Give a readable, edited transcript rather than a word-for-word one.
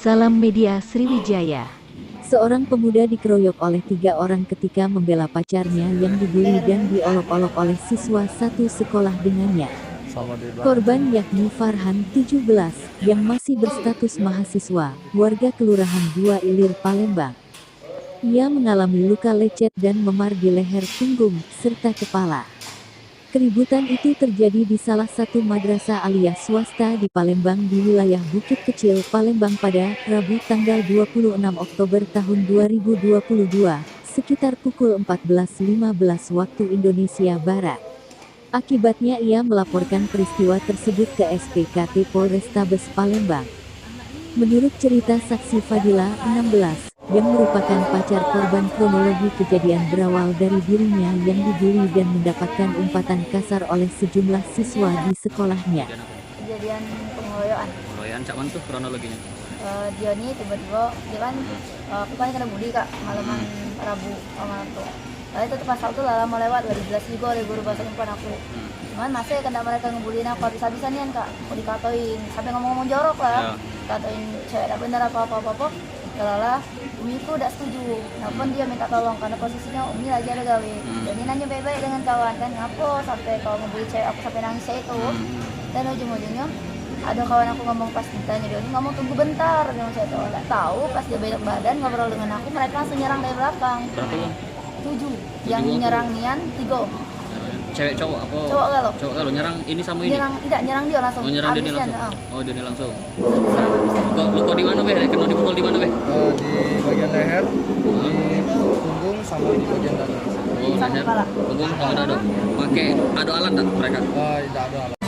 Salam Media Sriwijaya. Seorang pemuda dikeroyok oleh 3 orang ketika membela pacarnya yang dibully dan diolok-olok oleh siswa satu sekolah dengannya. Korban yakni Farhan, 17, yang masih berstatus mahasiswa, warga Kelurahan 2 Ilir, Palembang. Ia mengalami luka lecet dan memar di leher, punggung, serta kepala. Keributan itu terjadi di salah satu madrasah aliyah swasta di Palembang di wilayah Bukit Kecil, Palembang pada Rabu tanggal 26 Oktober tahun 2022, sekitar pukul 14.15 waktu Indonesia Barat. Akibatnya ia melaporkan peristiwa tersebut ke SPKT Polrestabes Palembang. Menurut cerita saksi Fadila, 16, yang merupakan pacar korban, kronologi kejadian berawal dari dirinya yang dibully dan mendapatkan umpatan kasar oleh sejumlah siswa di sekolahnya. Kejadian pengeroyokan. Pengeroyokan cak mana tuh kronologinya? Dia nih tiba-tiba dia kan aku kan kena bully kak malaman Rabu malam tuh. Lalu itu pas waktu lama lewat 12 juga oleh guru bahasa Jepang aku. Cuman masih kena mereka ngebully aku habis-habisan kan kak. Mau dikatoin sampai ngomong-ngomong jorok lah. Katain cewek tak bener apa-apa. Kalau Umi itu udah setuju, namun dia minta tolong karena posisinya Umi lagi ada gawe. Jadi nanya baik-baik dengan kawan kan, ngapa sampai kau ngebully cewek aku sampai nangis itu. Dan ujung-ujungnya ada kawan aku ngomong pas ditanya dia ini ngomong tunggu bentar, dengan saya tuh nggak tahu pas dia belok badan ngobrol dengan aku mereka langsung nyerang dari belakang. Berapa ya? 7 yang nyerang Nian 3. Cewek cowok apa? Cowok kalau nyerang ini sama ini? Nyerang dia langsung. Oh, nyerang dia langsung. Oh, dia langsung. Diserang. Luka di mana, Beh? Kena dipukul di mana, Beh? Di bagian leher, di punggung sama di bagian dada. Oh, leher, punggung sama dada. Pakai ada alat tak mereka? Tidak ada alat.